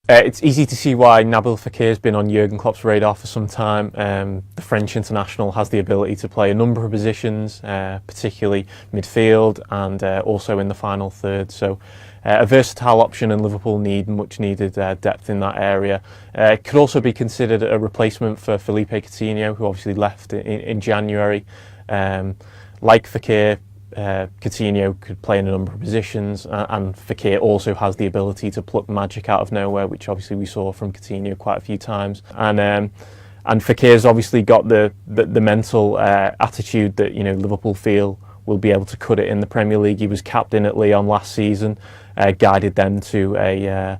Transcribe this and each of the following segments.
It's easy to see why Nabil Fekir has been on Jurgen Klopp's radar for some time. The French international has the ability to play a number of positions, particularly midfield and also in the final third. So a versatile option, and Liverpool need much needed depth in that area. It could also be considered a replacement for Felipe Coutinho, who obviously left in January. Like Fekir, Coutinho could play in a number of positions, and Fekir also has the ability to pluck magic out of nowhere, which obviously we saw from Coutinho quite a few times. And Fekir's obviously got the mental attitude that Liverpool feel will be able to cut it in the Premier League. He was captain at Lyon last season, guided them to a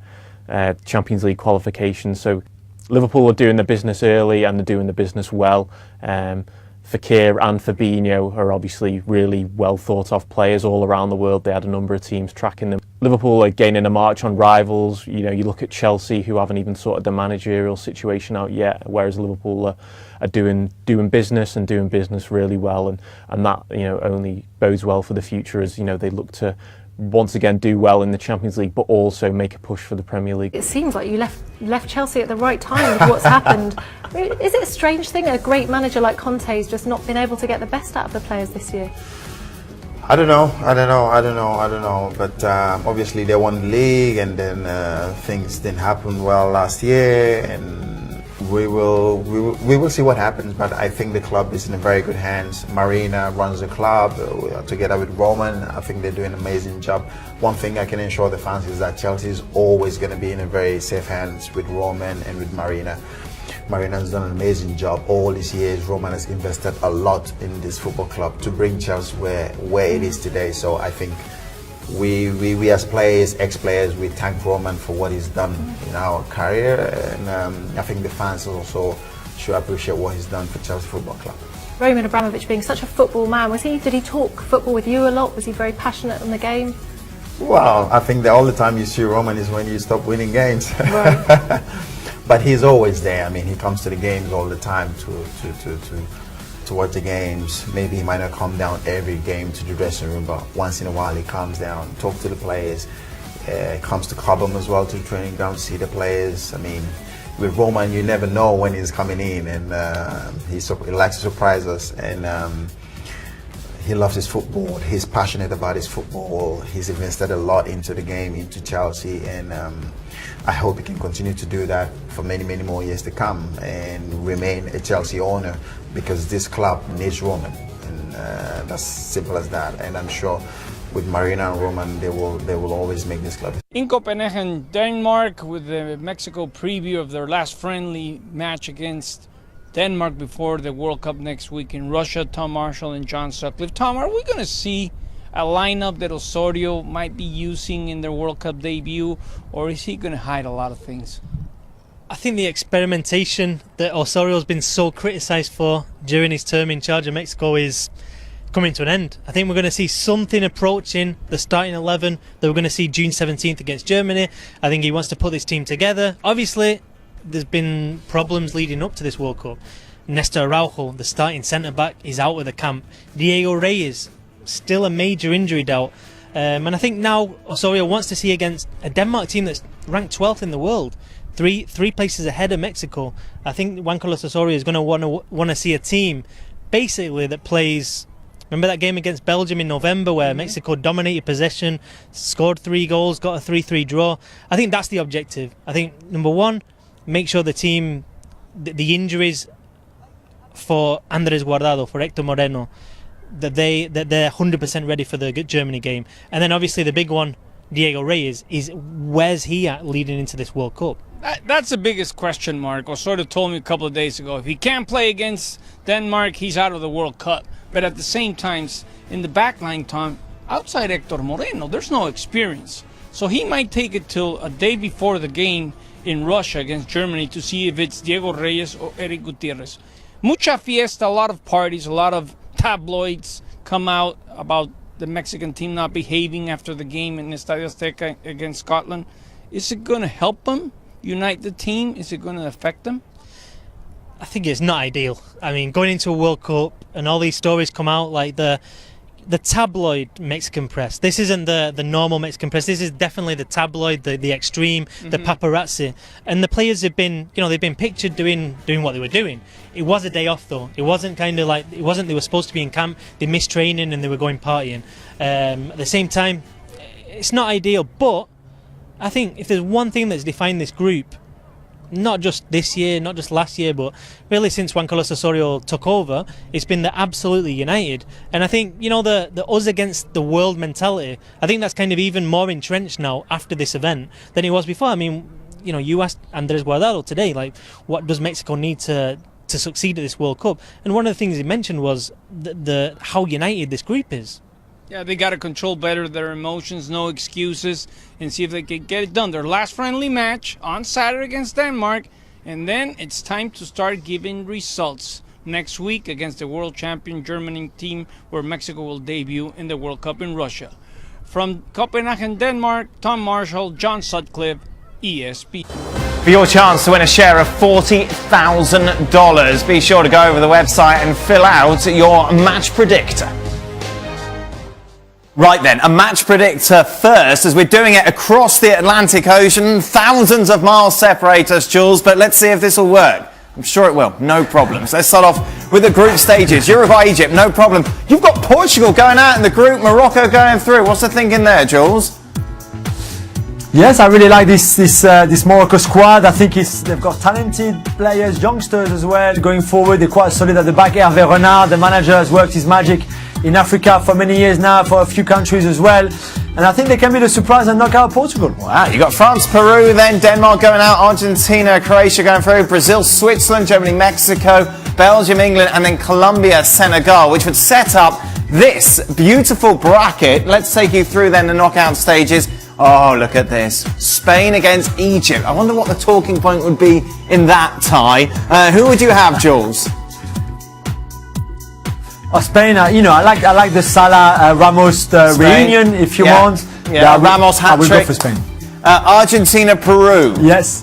Champions League qualification. So Liverpool are doing the business early, and they're doing the business well. Fekir and Fabinho are obviously really well thought of players all around the world. They had a number of teams tracking them. Liverpool are gaining a march on rivals. You look at Chelsea, who haven't even sorted the managerial situation out yet, whereas Liverpool are doing business and doing business really well, and that only bodes well for the future as they look to once again do well in the Champions League, but also make a push for the Premier League. It seems like you left Chelsea at the right time with what's happened. Is it a strange thing, a great manager like Conte's just not been able to get the best out of the players this year? I don't know. But obviously they won the league, and then things didn't happen well last year, and we will see what happens. But I think the club is in very good hands. Marina runs the club together with Roman. I think they're doing an amazing job. One thing I can assure the fans is that Chelsea is always going to be in a very safe hands with Roman and with Marina. Marina has done an amazing job all these years. Roman has invested a lot in this football club to bring Chelsea where it is today. So I think we as players, ex-players, we thank Roman for what he's done in our career, and I think the fans also should appreciate what he's done for Chelsea Football Club. Roman Abramovich being such a football man, did he talk football with you a lot? Was he very passionate on the game? Well, I think the only time you see Roman is when you stop winning games. Right. But he's always there. I mean, he comes to the games all the time to watch the games. Maybe he might not come down every game to the dressing room, but once in a while he comes down, talk to the players. Comes to Cobham as well, to the training ground, to see the players. I mean, with Roman, you never know when he's coming in, and he likes to surprise us. And he loves his football. He's passionate about his football. He's invested a lot into the game, into Chelsea, and I hope he can continue to do that for many, many more years to come and remain a Chelsea owner, because this club needs Roman, and that's simple as that. And I'm sure with Marina and Roman, they will always make this club. In Copenhagen, Denmark, with the Mexico preview of their last friendly match against Denmark before the World Cup next week in Russia. Tom Marshall and John Sutcliffe. Tom, are we going to see a lineup that Osorio might be using in their World Cup debut, or is he going to hide a lot of things? I think the experimentation that Osorio's been so criticised for during his term in charge of Mexico is coming to an end. I think we're going to see something approaching the starting 11 that we're going to see June 17th against Germany. I think he wants to put this team together. Obviously, there's been problems leading up to this World Cup. Nestor Araujo, the starting centre-back, is out of the camp. Diego Reyes, still a major injury doubt. And I think now Osorio wants to see against a Denmark team that's ranked 12th in the world, three places ahead of Mexico. I think Juan Carlos Osorio is going to want to see a team basically that plays. Remember that game against Belgium in November where Mexico dominated possession, scored 3 goals, got a 3-3 draw? I think that's the objective. I think number one, make sure the team, the injuries for Andres Guardado, for Hector Moreno, that they're 100% ready for the Germany game. And then obviously the big one, Diego Reyes, is where's he at leading into this World Cup? That's the biggest question mark. Osorio told me a couple of days ago, if he can't play against Denmark, he's out of the World Cup. But at the same time, in the back line, Tom, outside Hector Moreno, there's no experience. So he might take it till a day before the game in Russia against Germany to see if it's Diego Reyes or Eric Gutierrez. Mucha fiesta, a lot of parties, a lot of tabloids come out about the Mexican team not behaving after the game in Estadio Azteca against Scotland. Is it going to help them unite the team? Is it going to affect them? I think it's not ideal. I mean, going into a World Cup and all these stories come out like the tabloid Mexican press. This isn't the normal Mexican press. This is definitely the tabloid, the extreme, the paparazzi. And the players have been, they've been pictured doing what they were doing. It was a day off though. It wasn't they were supposed to be in camp. They missed training and they were going partying. At the same time, it's not ideal. But I think if there's one thing that's defined this group, not just this year, not just last year, but really since Juan Carlos Osorio took over, it's been the absolutely united. And I think, the us against the world mentality, I think that's kind of even more entrenched now after this event than it was before. I mean, you asked Andres Guardado today, like, what does Mexico need to succeed at this World Cup? And one of the things he mentioned was the how united this group is. Yeah, they got to control better their emotions, no excuses, and see if they can get it done. Their last friendly match on Saturday against Denmark, and then it's time to start giving results next week against the world champion Germany team, where Mexico will debut in the World Cup in Russia. From Copenhagen, Denmark, Tom Marshall, John Sutcliffe, ESPN. For your chance to win a share of $40,000, be sure to go over the website and fill out your match predictor. Right then, a match predictor first, as we're doing it across the Atlantic Ocean. Thousands of miles separate us, Jules, but let's see if this will work. I'm sure it will, no problems. Let's start off with the group stages. Uruguay, Egypt, no problem. You've got Portugal going out in the group, Morocco going through. What's the thinking there, Jules? Yes, I really like this Morocco squad. I think they've got talented players, youngsters as well. Going forward, they're quite solid at the back. Hervé Renard, the manager, has worked his magic in Africa for many years now, for a few countries as well. And I think they can be the surprise and knock out Portugal. Wow, you got France, Peru, then Denmark going out, Argentina, Croatia going through, Brazil, Switzerland, Germany, Mexico, Belgium, England, and then Colombia, Senegal, which would set up this beautiful bracket. Let's take you through then the knockout stages. Oh, look at this. Spain against Egypt. I wonder what the talking point would be in that tie. Who would you have, Jules? Spain, I like the Salah Ramos reunion if you want. Yeah, Ramos hat trick. I will go for Spain. Argentina, Peru. Yes.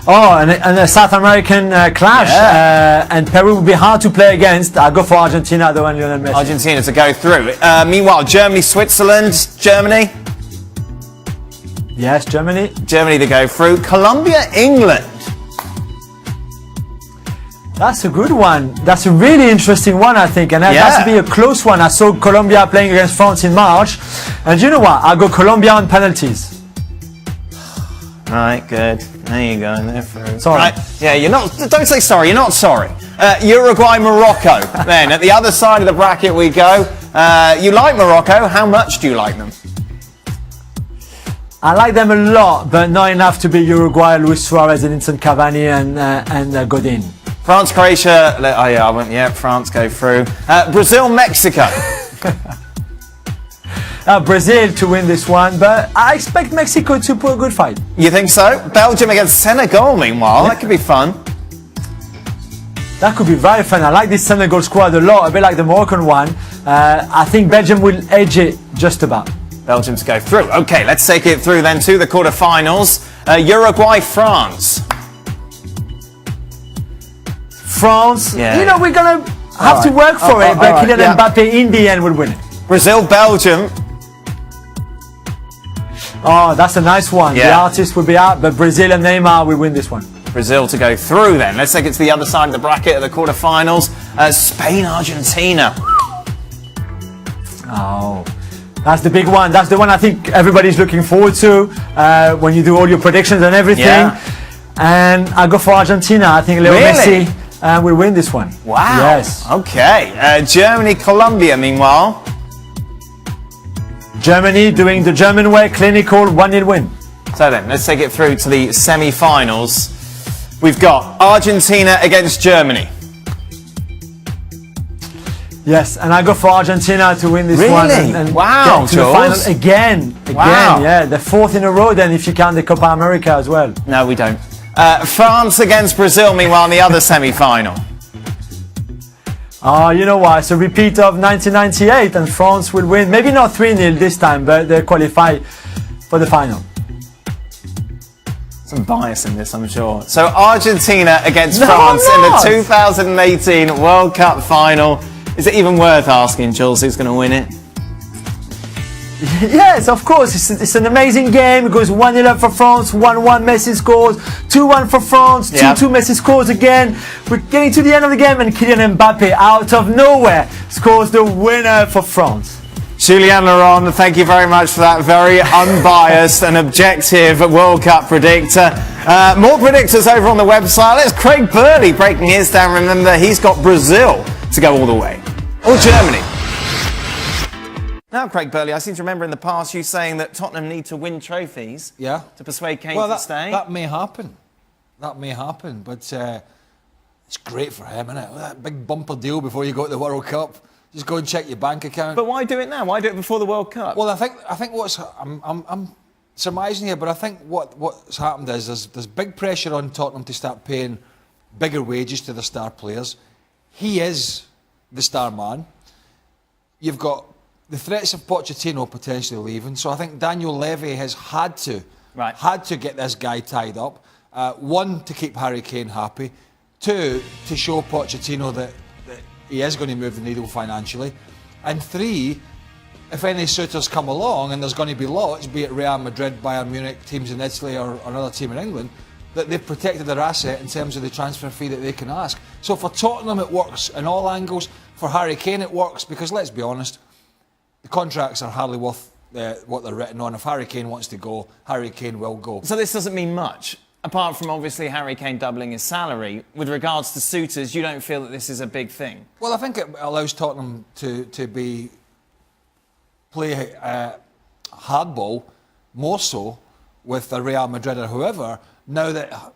Oh, and a South American clash. Yeah. And Peru would be hard to play against. I'll go for Argentina, though, and Lionel Messi. Argentina to go through. Meanwhile, Germany, Switzerland, Germany. Yes, Germany. Germany to go through. Colombia, England. That's a good one. That's a really interesting one, I think. And that has to be a close one. I saw Colombia playing against France in March. And you know what? I'll go Colombia on penalties. Right, good. There you go. They're through. Sorry. Right. Yeah, don't say sorry. You're not sorry. Uruguay, Morocco. Then at the other side of the bracket we go. You like Morocco. How much do you like them? I like them a lot, but not enough to be Uruguay, Luis Suarez, Edinson Cavani, and Godin. France, Croatia. Oh yeah, I went. Yeah, France go through. Brazil, Mexico. Brazil to win this one, but I expect Mexico to put a good fight. You think so? Belgium against Senegal, meanwhile. That could be fun. That could be very fun. I like this Senegal squad a lot, a bit like the Moroccan one. I think Belgium will edge it just about. Belgium to go through. Okay, let's take it through then to the quarterfinals. Uruguay, France. France, we're going to have to work for it, but Kylian Mbappe in the end will win it. Brazil, Belgium. Oh, that's a nice one. Yeah. The artist will be out, but Brazil and Neymar will win this one. Brazil to go through then. Let's take it to the other side of the bracket at the quarterfinals. Spain, Argentina. Oh, that's the big one. That's the one I think everybody's looking forward to when you do all your predictions and everything. Yeah. And I'll go for Argentina. I think Leo Messi will win this one. Wow. Yes. Okay. Germany, Colombia, meanwhile. Germany doing the German way, clinical, 1-0 win. So then, let's take it through to the semi-finals. We've got Argentina against Germany. Yes, and I go for Argentina to win this one. And wow, get to the final again. Wow. Yeah, the fourth in a row then if you count the Copa America as well. No, we don't. France against Brazil, meanwhile, in the other semi-final. Oh, you know what? It's a repeat of 1998 and France will win. Maybe not 3-0 this time, but they qualify for the final. Some bias in this, I'm sure. So Argentina against France in the 2018 World Cup final. Is it even worth asking, Jules, who's going to win it? Yes, of course. It's an amazing game. It goes 1-0 up for France, 1-1 Messi scores, 2-1 for France, 2-2 Messi scores again. We're getting to the end of the game and Kylian Mbappe out of nowhere scores the winner for France. Julien Laurent, thank you very much for that very unbiased and objective World Cup predictor. More predictors over on the website. Let's Craig Burley breaking his down. Remember, he's got Brazil to go all the way. Or Germany. Now, Craig Burley, I seem to remember in the past you saying that Tottenham need to win trophies to persuade Kane to stay. That may happen. That may happen, but it's great for him, isn't it? That big bumper deal before you go to the World Cup. Just go and check your bank account. But why do it now? Why do it before the World Cup? Well, I think what's I'm surmising here, but I think what's happened is there's big pressure on Tottenham to start paying bigger wages to their star players. He is the star man. You've got the threats of Pochettino potentially leaving, so I think Daniel Levy has had to get this guy tied up. One, to keep Harry Kane happy. Two, to show Pochettino that he is going to move the needle financially. And three, if any suitors come along, and there's going to be lots, be it Real Madrid, Bayern Munich, teams in Italy or another team in England, that they've protected their asset in terms of the transfer fee that they can ask. So for Tottenham it works in all angles. For Harry Kane it works because, let's be honest, the contracts are hardly worth what they're written on. If Harry Kane wants to go, Harry Kane will go. So this doesn't mean much, apart from obviously Harry Kane doubling his salary. With regards to suitors, you don't feel that this is a big thing? Well, I think it allows Tottenham to play hardball more so with the Real Madrid or whoever, now that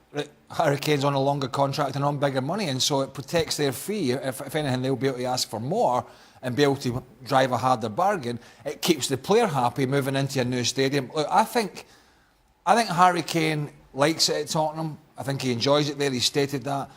Harry Kane's on a longer contract and on bigger money, and so it protects their fee. If anything, they'll be able to ask for more and be able to drive a harder bargain. It keeps the player happy moving into a new stadium. Look, I think Harry Kane likes it at Tottenham. I think he enjoys it there. He stated that.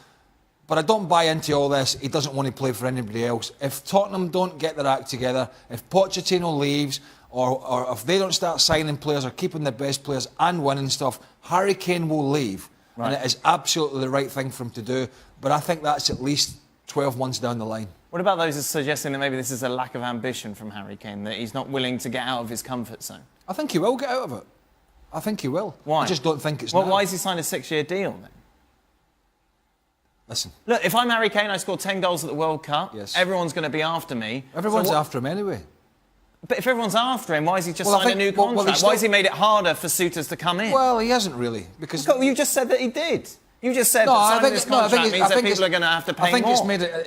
But I don't buy into all this. He doesn't want to play for anybody else. If Tottenham don't get their act together, if Pochettino leaves, or if they don't start signing players or keeping their best players and winning stuff, Harry Kane will leave. Right. And it is absolutely the right thing for him to do. But I think that's at least 12 months down the line. What about those suggesting that maybe this is a lack of ambition from Harry Kane, that he's not willing to get out of his comfort zone? I think he will get out of it. I think he will. Why? I just don't think it's now. Why has he signed a 6-year deal then? Listen. Look, if I'm Harry Kane, I scored 10 goals at the World Cup. Yes. Everyone's going to be after me. Everyone's after him anyway. But if everyone's after him, why has he just signed a new contract? Why has he made it harder for suitors to come in? Well, he hasn't really, because you just said that he did. You just said that signing this contract means that people are going to have to pay more. I think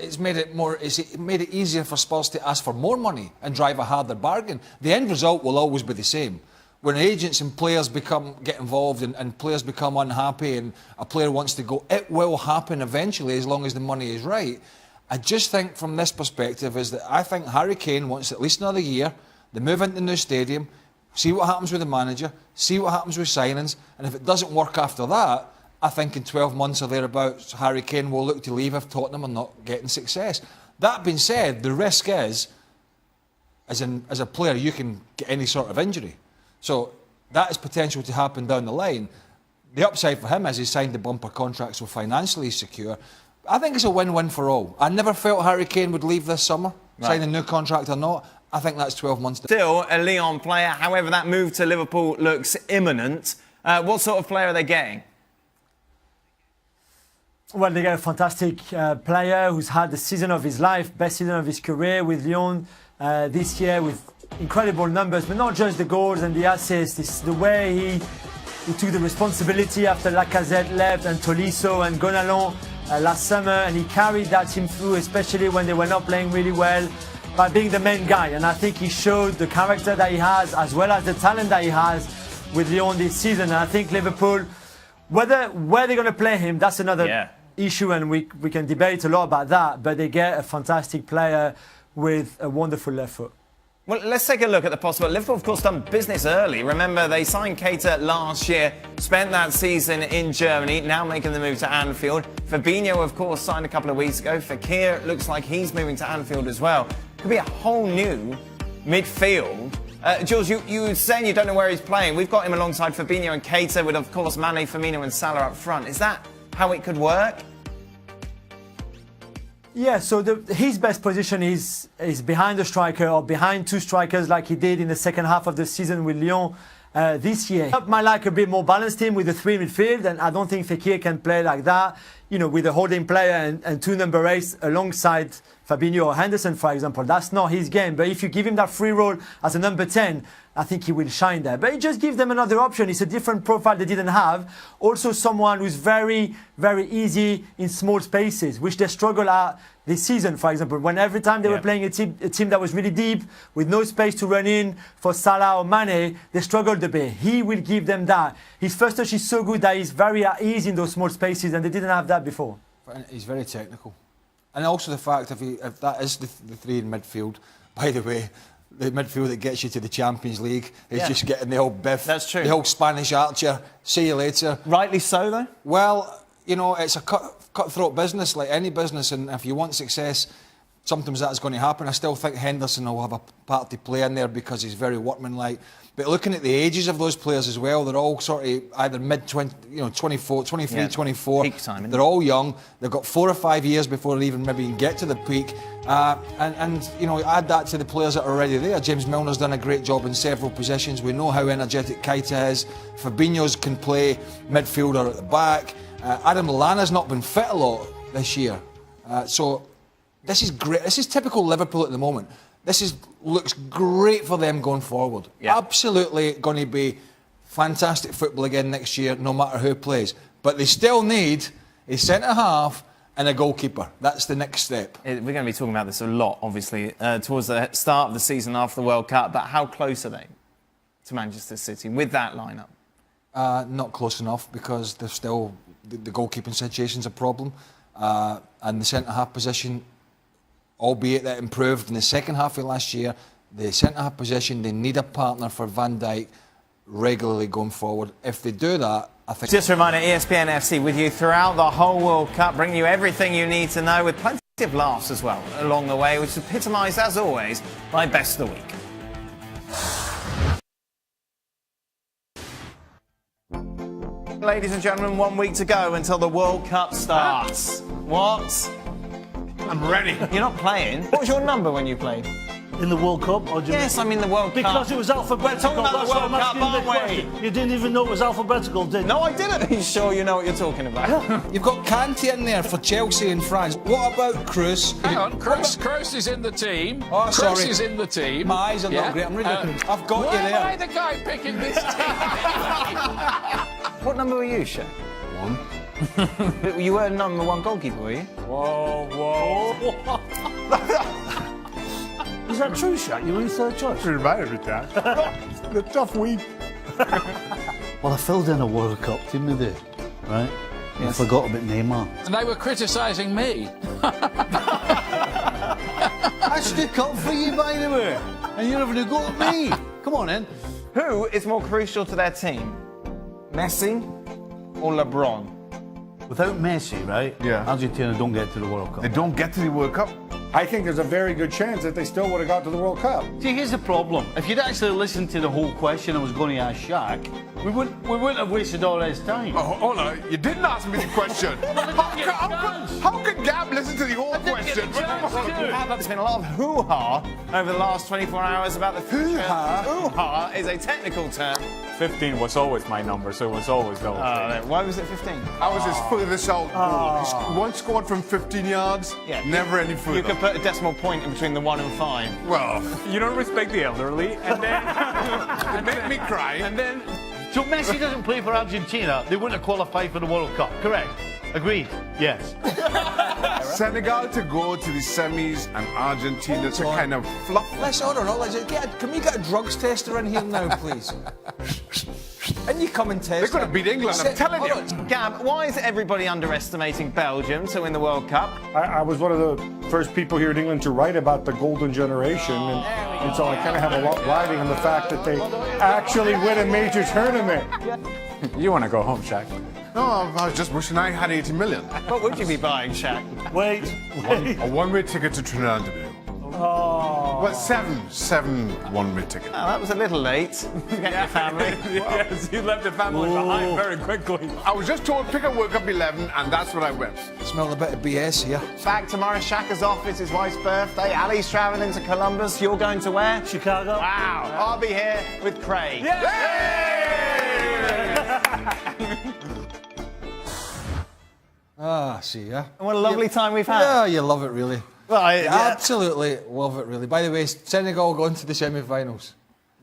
it's made it easier for Spurs to ask for more money and drive a harder bargain. The end result will always be the same. When agents and players get involved and players become unhappy and a player wants to go, it will happen eventually as long as the money is right. I just think from this perspective is that I think Harry Kane wants at least another year. They move into the new stadium, see what happens with the manager, see what happens with signings, and if it doesn't work after that, I think in 12 months or thereabouts, Harry Kane will look to leave if Tottenham are not getting success. That being said, the risk is, as a player, you can get any sort of injury. So that is potential to happen down the line. The upside for him is he's signed the bumper contract, so financially he's secure. I think it's a win-win for all. I never felt Harry Kane would leave this summer, sign a new contract or not. I think that's 12 months. Still a Lyon player, however that move to Liverpool looks imminent. What sort of player are they getting? Well, they get a fantastic player who's had the season of his life, best season of his career with Lyon this year, with incredible numbers, but not just the goals and the assists. It's the way he took the responsibility after Lacazette left and Tolisso and Gonalon last summer, and he carried that team through, especially when they were not playing really well, by being the main guy. And I think he showed the character that he has as well as the talent that he has with Lyon this season. And I think Liverpool, where they're going to play him, that's another issue, and we can debate a lot about that, but they get a fantastic player with a wonderful left foot. Well, let's take a look at the possible. Liverpool, of course, done business early. Remember, they signed Keita last year, spent that season in Germany, now making the move to Anfield. Fabinho, of course, signed a couple of weeks ago. Fekir looks like he's moving to Anfield as well. Could be a whole new midfield. Jules, you were saying you don't know where he's playing. We've got him alongside Fabinho and Keita with, of course, Mane, Firmino and Salah up front. Is that how it could work? Yeah, so his best position is behind the striker or behind two strikers like he did in the second half of the season with Lyon this year. I might like a bit more balanced team with the three midfield, and I don't think Fekir can play like that, you know, with a holding player and two number 8s alongside Fabinho or Henderson, for example. That's not his game. But if you give him that free role as a number 10, I think he will shine there. But it just gives them another option. It's a different profile they didn't have. Also someone who's very, very easy in small spaces, which they struggle at this season, for example. When every time they were playing a team that was really deep, with no space to run in for Salah or Mane, they struggled a bit. He will give them that. His first touch is so good that he's very at ease in those small spaces, and they didn't have that before. He's very technical. And also the fact if that is the three in midfield, by the way, the midfield that gets you to the Champions League is just getting the old biff. That's true. The old Spanish archer. See you later. Rightly so, though. Well, you know, it's a cutthroat business, like any business, and if you want success, sometimes that's going to happen. I still think Henderson will have a part to play in there because he's very workmanlike. But looking at the ages of those players as well, they're all sort of either mid-20, you know, 24, 23, 24. Peak time, they're all young. They've got 4 or 5 years before they even maybe get to the peak. And you know, add that to the players that are already there. James Milner's done a great job in several positions. We know how energetic Keita is. Fabinho's can play midfielder at the back. Adam Lallana's not been fit a lot this year. So this is great. This is typical Liverpool at the moment. This looks great for them going forward. Yeah. Absolutely going to be fantastic football again next year, no matter who plays. But they still need a centre-half and a goalkeeper. That's the next step. We're going to be talking about this a lot, obviously, towards the start of the season after the World Cup. But how close are they to Manchester City with that lineup? Not close enough because there's still the goalkeeping situation's a problem, and the centre-half position, albeit that improved in the second half of last year, the centre-half position, they need a partner for Van Dijk regularly going forward. If they do that, I think... Just a reminder, ESPN FC with you throughout the whole World Cup, bringing you everything you need to know with plenty of laughs as well along the way, which is epitomised, as always, by Best of the Week. Ladies and gentlemen, 1 week to go until the World Cup starts. What? I'm ready. You're not playing. What was your number when you played? In the World Cup? Or do you Yes, I mean the World Cup. Because it was alphabetical. We're talking about That's the why World I'm Cup, asking the aren't we? question. You didn't even know it was alphabetical, did you? No, I didn't. Are you sure you know what you're talking about? You've got Kante in there for Chelsea and France. What about Kroos? Hang on, Kroos is in the team. Oh, sorry. Kroos is in the team. My eyes are not great. I'm really I've got Why you there. am I the guy picking this team? What number were you, Shaq? 1. You were number 1 goalkeeper, were you? Whoa. Is that true, Shaq? You were in third choice? Reminded me, Dad. The tough week. Well, I filled in a World Cup, didn't I, do? Right? Yes. I forgot about Neymar. And they were criticising me. I stuck up for you, by the way. And you're having a go at me. Come on, then. Who is more crucial to their team? Messi or LeBron? Without Messi, right? Yeah. Argentina don't get to the World Cup. They don't get to the World Cup. I think there's a very good chance that they still would have got to the World Cup. See, here's the problem. If you'd actually listened to the whole question I was going to ask Shaq, we wouldn't have wasted all his time. Oh, hold on. You didn't ask me the question. How could Gab listen to the whole question? There's been a lot of hoo-ha over the last 24 hours about the future. Hoo-ha? Hoo-ha is a technical term. 15 was always my number, so it was always goal. Why was it 15? I was his furthest out goal. He once scored from 15 yards, never any further. You could put a decimal point in between the 1 and 5. Well, You don't respect the elderly, and then... it made me cry. And then... So Messi doesn't play for Argentina, they wouldn't have qualified for the World Cup, correct? Agreed? Yes. Senegal to go to the semis and Argentina to kind of fluff. Let's order not. Can we get a drugs tester in here now, please? And you come and test. They're going to beat England, I'm telling you. Gab, why is everybody underestimating Belgium to win the World Cup? I was one of the first people here in England to write about the golden generation, and so I kind of have a lot riding on the fact that they actually win a major tournament. You want to go home, Shaq? No, I was just wishing I had 80 million. What would you be buying, Shaq? Wait. A one-way ticket to Trinidad and Tobago. Oh. Well, seven one-way ticket. Oh, that was a little late. Get your family. Yes, you left the family behind very quickly. I was just told pick a World Cup 11, and that's what I went. Smell a bit of BS here. Back tomorrow, Shaka's off. It's his wife's birthday. Ali's travelling to Columbus. You're going to where? Chicago. Wow. I'll be here with Craig. See ya. What a lovely time we've had. Yeah, you love it, really. Well, Absolutely love it, really. By the way, Senegal going to the semi-finals.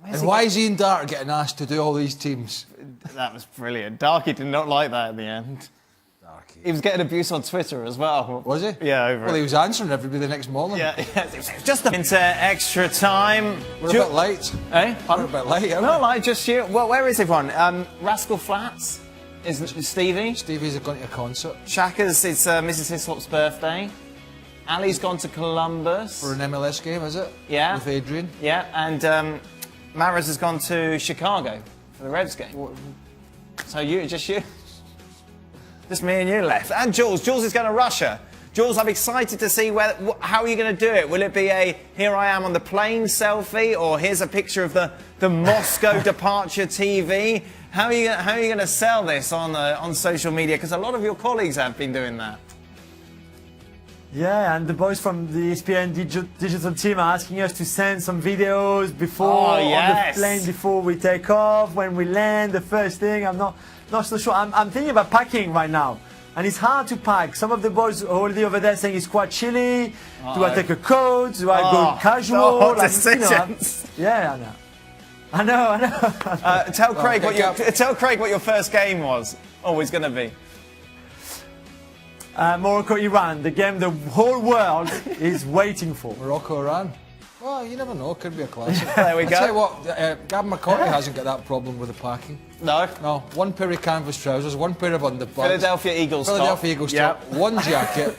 And why is Ian Dart getting asked to do all these teams? That was brilliant. Darky did not like that at the end. He was getting abuse on Twitter as well. Was he? Yeah, over Well, he was answering everybody the next morning. Yeah, it was just into extra time. We're a bit late. Eh? We're a bit late, No, like just you. Well, where is everyone? Rascal Flats is Stevie. Stevie's going to a concert. Shaka's, it's Mrs. Hislop's birthday. Ali's gone to Columbus. For an MLS game, is it? Yeah. With Adrian. Yeah, and Maris has gone to Chicago for the Revs game. So just you. Just me and you left. And Jules. Jules is going to Russia. Jules, I'm excited to see how are you going to do it? Will it be a here I am on the plane selfie, or here's a picture of the Moscow departure TV? How are you going to sell this on social media? Because a lot of your colleagues have been doing that. Yeah, and the boys from the ESPN digital team are asking us to send some videos before on the plane before we take off, when we land, the first thing. I'm not so sure. I'm thinking about packing right now, and it's hard to pack. Some of the boys already over there saying it's quite chilly. Do I take a coat? Do I go casual? Decisions. Yeah, I know. Tell Craig what your first game was. Always going to be. Morocco-Iran, the game the whole world is waiting for. Morocco-Iran. Well, you never know. Could be a classic. There we go. I tell you what, Gavin McCarthy hasn't got that problem with the packing. No. One pair of canvas trousers, one pair of underpants. Philadelphia Eagles top. One jacket,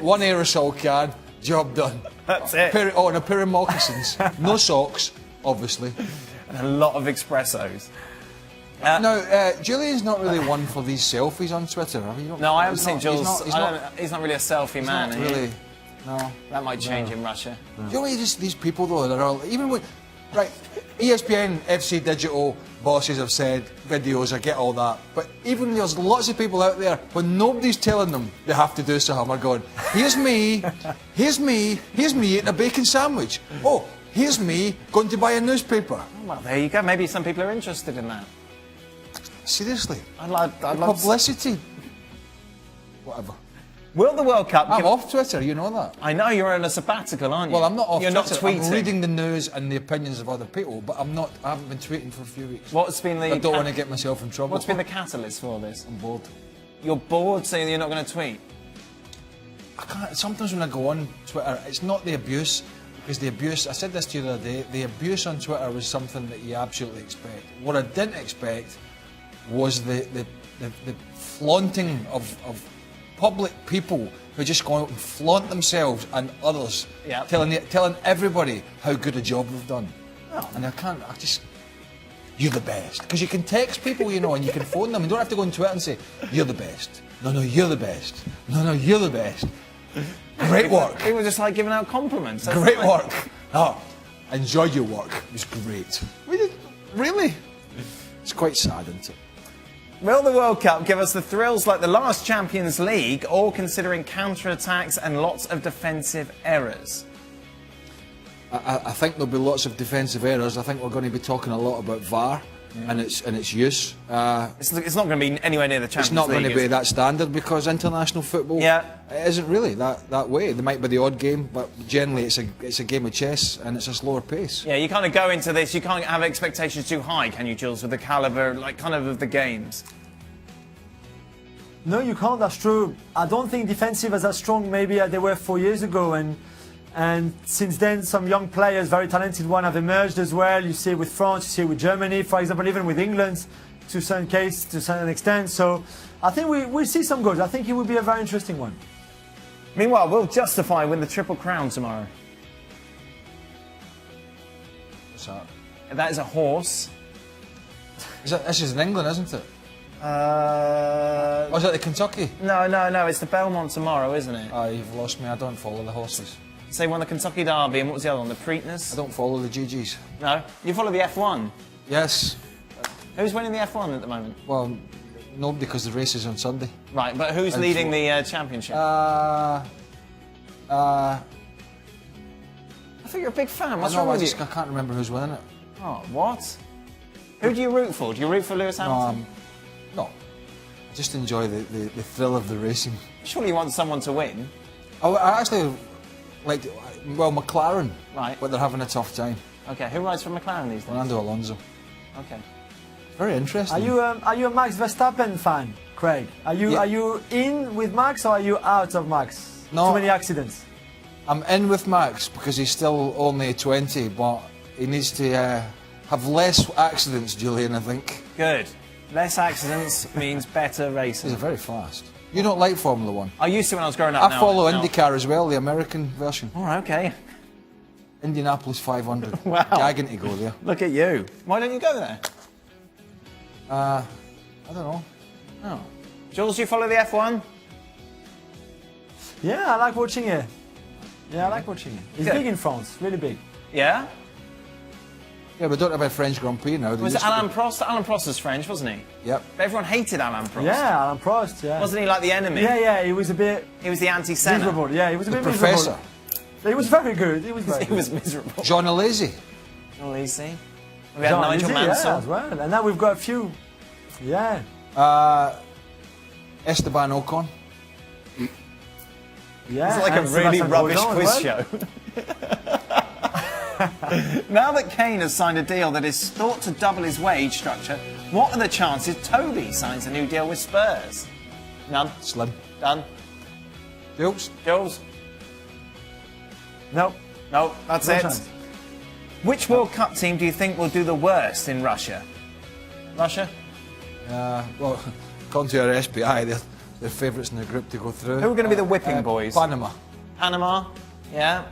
one aerosol can. Job done. That's it. And a pair of moccasins. No socks, obviously. And a lot of espressos. Now, Julian's not really one for these selfies on Twitter. No, I haven't seen Jules. He's not really a selfie man. Really. No. That might change in Russia. Do you know these people though that are all, even with ESPN, FC Digital bosses have said videos, I get all that, but even there's lots of people out there when nobody's telling them they have to do something, are going, here's me eating a bacon sandwich. Oh, here's me going to buy a newspaper. Well, there you go. Maybe some people are interested in that. Seriously, I'd love publicity. Whatever. Will the World Cup... I'm off Twitter, you know that. I know, you're on a sabbatical, aren't you? Well, I'm not off You're Twitter. Not tweeting. I'm reading the news and the opinions of other people, but I haven't been tweeting for a few weeks. What's been the... I don't want to get myself in trouble. What's been the catalyst for this? I'm bored. You're bored, saying you're not going to tweet? I can't. Sometimes when I go on Twitter, it's not the abuse, because the abuse, I said this to you the other day, the abuse on Twitter was something that you absolutely expect. What I didn't expect was the flaunting of public people who just go out and flaunt themselves and others, telling everybody how good a job they've done. Oh. And you're the best. Because you can text people, and you can phone them. You don't have to go on Twitter and say, you're the best. No, you're the best. No, you're the best. Great work. People just like giving out compliments. Great work. Oh, I enjoyed your work. It was great. Really? It's quite sad, isn't it? Will the World Cup give us the thrills like the last Champions League, or considering counter-attacks and lots of defensive errors? I think there'll be lots of defensive errors. I think we're going to be talking a lot about VAR and its use. It's not going to be anywhere near the Champions League. It's not going to be that standard, because international football it isn't really that way. There might be the odd game, but generally it's a game of chess and it's a slower pace. Yeah, you kind of go into this, you can't have expectations too high, can you, Jules, with the calibre, of the games? No, you can't, that's true. I don't think defensive is as strong maybe as they were 4 years ago, and since then some young players, very talented ones, have emerged as well. You see it with France, you see it with Germany, for example, even with England to a certain extent. So I think we'll see some goals. I think it will be a very interesting one. Meanwhile, will Justify win the Triple Crown tomorrow? What's that? That is a horse. This is in England, isn't it? Is that the Kentucky? No, it's the Belmont tomorrow, isn't it? You've lost me. I don't follow the horses. Say won the Kentucky Derby, and what was the other one? The Preakness? I don't follow the GGs. No? You follow the F1? Yes. Who's winning the F1 at the moment? Well, nobody, because the race is on Sunday. Right, but who's leading the championship? I think you're a big fan. What's I know, wrong with you? I can't remember who's winning it. Oh, what? Who do you root for? Do you root for Lewis Hamilton? No. I just enjoy the thrill of the racing. Surely you want someone to win. I actually like, well, McLaren. Right. But they're having a tough time. Okay, who rides for McLaren these days? Fernando Alonso. Okay. Very interesting. Are you a Max Verstappen fan, Craig? Are you in with Max or are you out of Max? No. Too many accidents. I'm in with Max because he's still only 20, but he needs to have less accidents, Julian, I think. Good. Less accidents means better racing. He's very fast. You don't like Formula 1? I used to when I was growing up. I follow IndyCar as well, the American version. Oh, okay. Indianapolis 500. Wow. Gagging to go there. Look at you. Why don't you go there? I don't know. Oh. Jules, you follow the F1? Yeah, I like watching it. Yeah, I like watching it. It's Good. big in France, really big. Yeah? Yeah, we don't have a French Grand Prix now. Was it Alain Prost? Alain Prost was French, wasn't he? Yep. But everyone hated Alain Prost. Yeah, Alain Prost, yeah. Wasn't he like the enemy? Yeah, he was a bit... He was the anti-Senna. miserable, yeah, he was a bit Professor. miserable. He was very good, he was very He good. was miserable. John Alesi. John Alesi. We had John Nigel Alesi, Mansell. yeah, as well. And now we've got a few. Yeah. Esteban Ocon. Yeah. It's like a and really Sebastian rubbish Grosjean quiz as show. Now that Kane has signed a deal that is thought to double his wage structure, what are the chances Toby signs a new deal with Spurs? None. Slim. Done. Jules. Jules? Nope. No, that's No it. chance. Which World Cup team do you think will do the worst in Russia? Russia? Well, according to our SPI, they're favourites in the group to go through. Who are going to be the whipping boys? Panama. Panama? Yeah.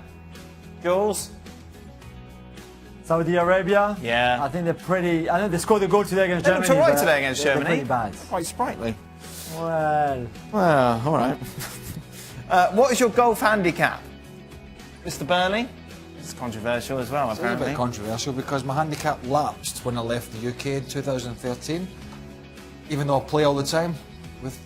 Jules? Saudi Arabia. Yeah. I think they're pretty... I know they scored a goal today against They Germany. looked all right but today against they're Germany. pretty bad. Quite sprightly. Well... Well, all right. What is your golf handicap? Mr. Burley? It's controversial as well, It's a little apparently. bit controversial because my handicap lapsed when I left the UK in 2013, even though I play all the time with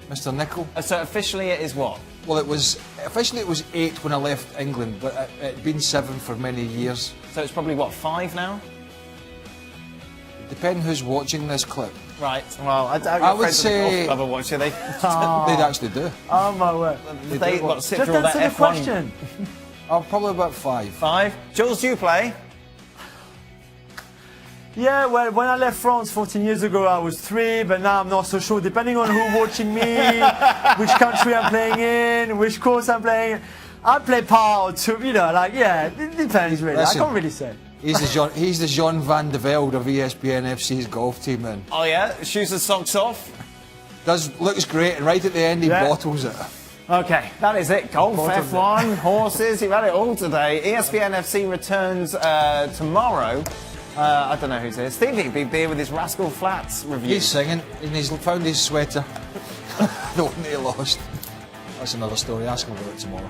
Mr. Nicol. So officially it is what? Well, officially it was 8 when I left England, but it'd been 7 for many years. So it's probably what, 5 now? Depending who's watching this clip. Right. Well, I doubt I your would friends at the say- golf club are watching. They They'd actually do. Oh my word. they got to sit Just through all that answer the F1. question. Probably about 5. 5. Jules, do you play? Yeah, well, when I left France 14 years ago, I was 3, but now I'm not so sure. Depending on who's watching me, which country I'm playing in, which course I'm playing, I play par or 2, you know, like, yeah, it depends really. Listen. I can't really say. He's the Jean Van de Velde of ESPN FC's golf team, man. Oh yeah? Shoes and socks off? Looks great, and right at the end he Yeah. bottles it. Okay, that is it. Golf, Bottles F1, horses, you've had it all today. ESPN FC returns tomorrow. I don't know who's here. Stevie be here with his Rascal Flats review. He's singing, and he's found his sweater. The one that he lost. That's another story. Ask him about it tomorrow.